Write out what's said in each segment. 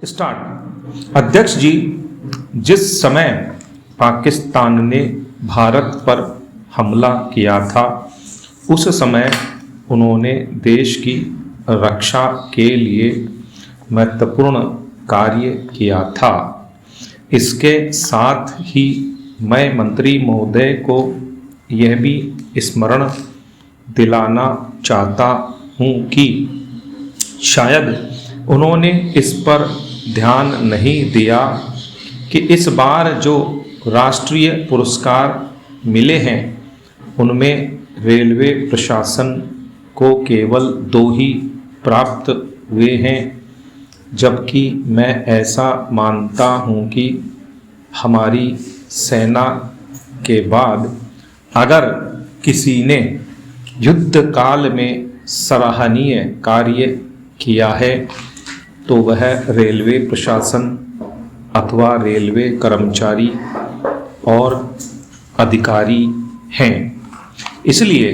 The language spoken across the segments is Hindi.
स्टार्ट। अध्यक्ष जी, जिस समय पाकिस्तान ने भारत पर हमला किया था उस समय उन्होंने देश की रक्षा के लिए महत्वपूर्ण कार्य किया था। इसके साथ ही मैं मंत्री महोदय को यह भी स्मरण दिलाना चाहता हूँ कि शायद उन्होंने इस पर ध्यान नहीं दिया कि इस बार जो राष्ट्रीय पुरस्कार मिले हैं उनमें रेलवे प्रशासन को केवल 2 ही प्राप्त हुए हैं, जबकि मैं ऐसा मानता हूं कि हमारी सेना के बाद अगर किसी ने युद्ध काल में सराहनीय कार्य किया है तो वह रेलवे प्रशासन अथवा रेलवे कर्मचारी और अधिकारी हैं। इसलिए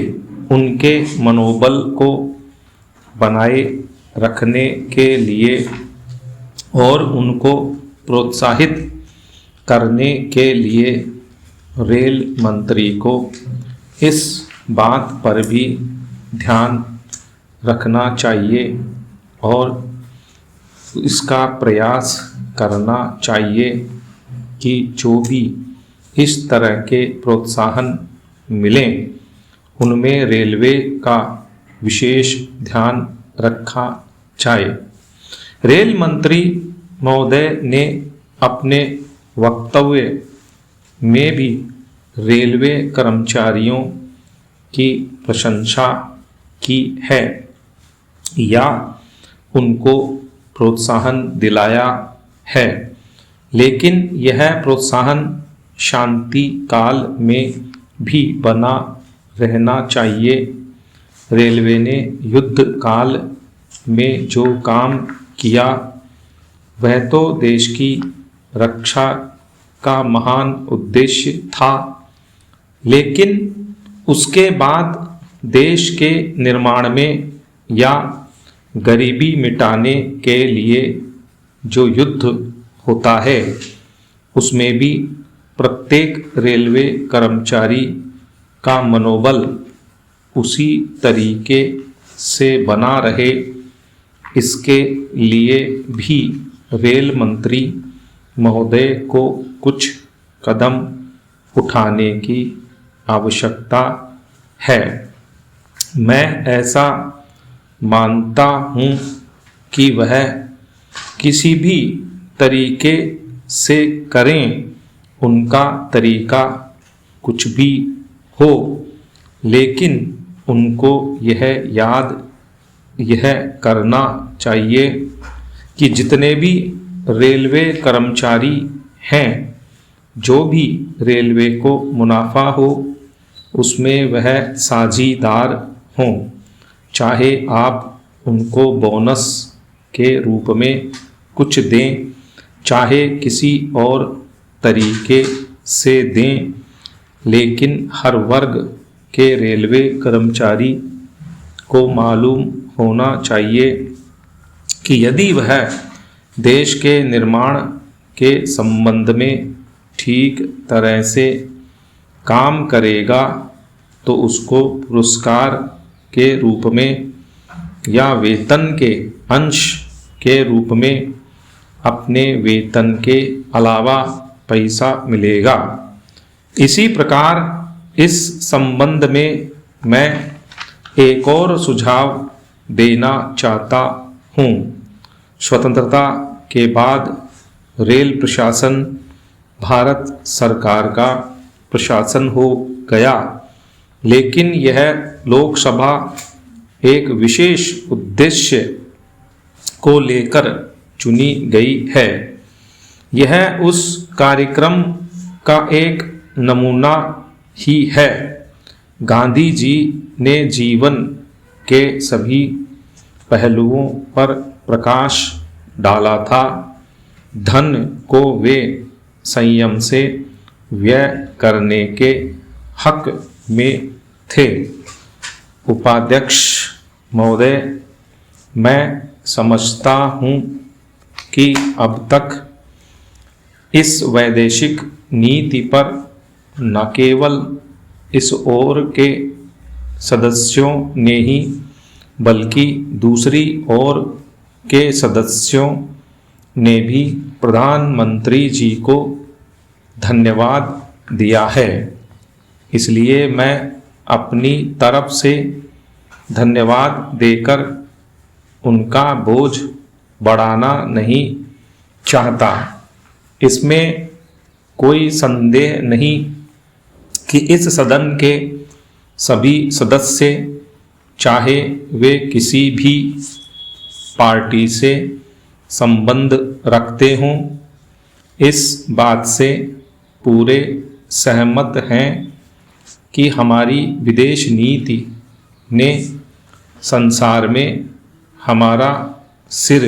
उनके मनोबल को बनाए रखने के लिए और उनको प्रोत्साहित करने के लिए रेल मंत्री को इस बात पर भी ध्यान रखना चाहिए और इसका प्रयास करना चाहिए कि जो भी इस तरह के प्रोत्साहन मिलें उनमें रेलवे का विशेष ध्यान रखा जाए। रेल मंत्री महोदय ने अपने वक्तव्य में भी रेलवे कर्मचारियों की प्रशंसा की है या उनको प्रोत्साहन दिलाया है, लेकिन यह प्रोत्साहन शांति काल में भी बना रहना चाहिए। रेलवे ने युद्ध काल में जो काम किया वह तो देश की रक्षा का महान उद्देश्य था, लेकिन उसके बाद देश के निर्माण में या गरीबी मिटाने के लिए जो युद्ध होता है उसमें भी प्रत्येक रेलवे कर्मचारी का मनोबल उसी तरीके से बना रहे, इसके लिए भी रेल मंत्री महोदय को कुछ कदम उठाने की आवश्यकता है। मैं ऐसा मानता हूँ कि वह किसी भी तरीके से करें, उनका तरीका कुछ भी हो, लेकिन उनको यह करना चाहिए कि जितने भी रेलवे कर्मचारी हैं, जो भी रेलवे को मुनाफा हो उसमें वह साझीदार हों, चाहे आप उनको बोनस के रूप में कुछ दें, चाहे किसी और तरीके से दें, लेकिन हर वर्ग के रेलवे कर्मचारी को मालूम होना चाहिए कि यदि वह देश के निर्माण के संबंध में ठीक तरह से काम करेगा तो उसको पुरस्कार के रूप में या वेतन के अंश के रूप में अपने वेतन के अलावा पैसा मिलेगा। इसी प्रकार इस संबंध में मैं एक और सुझाव देना चाहता हूँ। स्वतंत्रता के बाद रेल प्रशासन भारत सरकार का प्रशासन हो गया, लेकिन यह लोकसभा एक विशेष उद्देश्य को लेकर चुनी गई है। यह उस कार्यक्रम का एक नमूना ही है। गांधी जी ने जीवन के सभी पहलुओं पर प्रकाश डाला था। धन को वे संयम से व्यय करने के हक में थे। उपाध्यक्ष महोदय, मैं समझता हूँ कि अब तक इस वैदेशिक नीति पर न केवल इस ओर के सदस्यों ने ही बल्कि दूसरी ओर के सदस्यों ने भी प्रधानमंत्री जी को धन्यवाद दिया है। इसलिए मैं अपनी तरफ से धन्यवाद देकर उनका बोझ बढ़ाना नहीं चाहता। इसमें कोई संदेह नहीं कि इस सदन के सभी सदस्य, चाहे वे किसी भी पार्टी से संबंध रखते हों, इस बात से पूरे सहमत हैं कि हमारी विदेश नीति ने संसार में हमारा सिर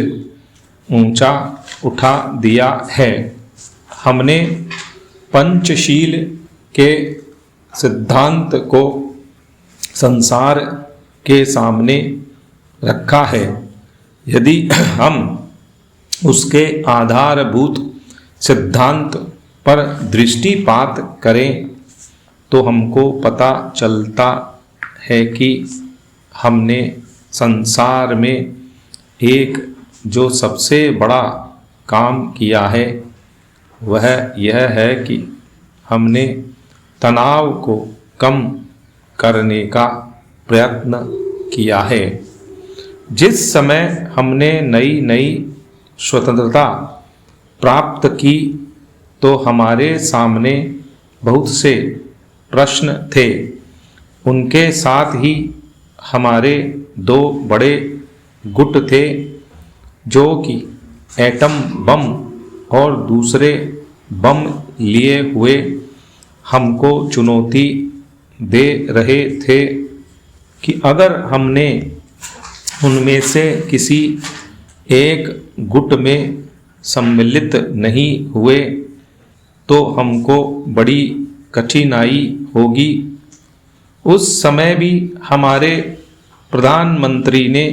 ऊंचा उठा दिया है। हमने पंचशील के सिद्धांत को संसार के सामने रखा है। यदि हम उसके आधारभूत सिद्धांत पर दृष्टिपात करें तो हमको पता चलता है कि हमने संसार में एक जो सबसे बड़ा काम किया है वह यह है कि हमने तनाव को कम करने का प्रयत्न किया है। जिस समय हमने नई नई स्वतंत्रता प्राप्त की तो हमारे सामने बहुत से प्रश्न थे। उनके साथ ही हमारे दो बड़े गुट थे जो कि एटम बम और दूसरे बम लिए हुए हमको चुनौती दे रहे थे कि अगर हमने उनमें से किसी एक गुट में सम्मिलित नहीं हुए तो हमको बड़ी कठिनाई होगी। उस समय भी हमारे प्रधानमंत्री ने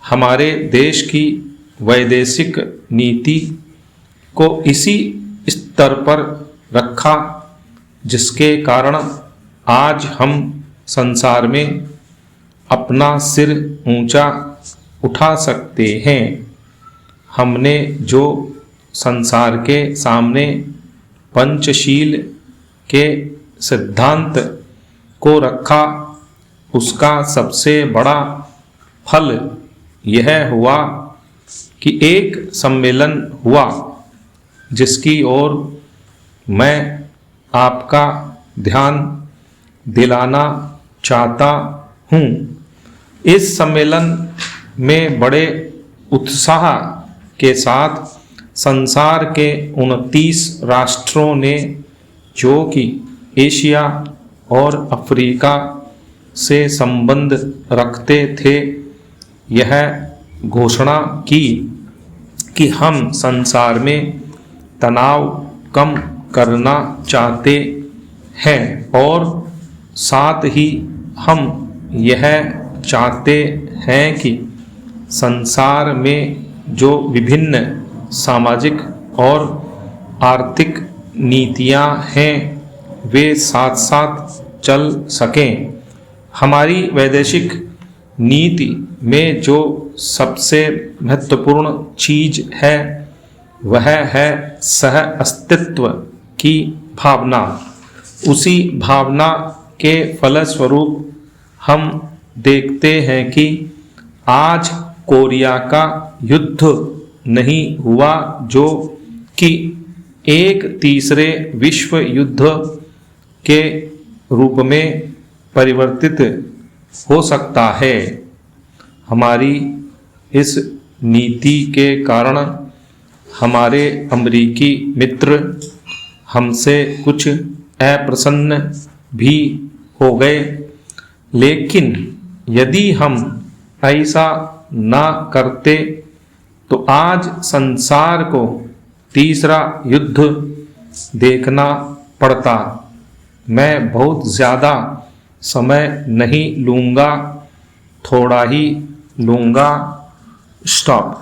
हमारे देश की वैदेशिक नीति को इसी स्तर पर रखा जिसके कारण आज हम संसार में अपना सिर ऊंचा उठा सकते हैं। हमने जो संसार के सामने पंचशील के सिद्धांत को रखा उसका सबसे बड़ा फल यह हुआ कि एक सम्मेलन हुआ जिसकी ओर मैं आपका ध्यान दिलाना चाहता हूँ। इस सम्मेलन में बड़े उत्साह के साथ संसार के 29 राष्ट्रों ने जो कि एशिया और अफ्रीका से संबंध रखते थे यह घोषणा की कि हम संसार में तनाव कम करना चाहते हैं और साथ ही हम यह चाहते हैं कि संसार में जो विभिन्न सामाजिक और आर्थिक नीतियां हैं वे साथ साथ चल सकें। हमारी वैदेशिक नीति में जो सबसे महत्वपूर्ण चीज है वह है सह अस्तित्व की भावना। उसी भावना के फलस्वरूप हम देखते हैं कि आज कोरिया का युद्ध नहीं हुआ जो कि एक तीसरे विश्व युद्ध के रूप में परिवर्तित हो सकता है। हमारी इस नीति के कारण हमारे अमेरिकी मित्र हमसे कुछ अप्रसन्न भी हो गए, लेकिन यदि हम ऐसा ना करते तो आज संसार को तीसरा युद्ध देखना पड़ता। मैं बहुत ज़्यादा समय नहीं लूँगा, थोड़ा ही लूँगा। स्टॉप।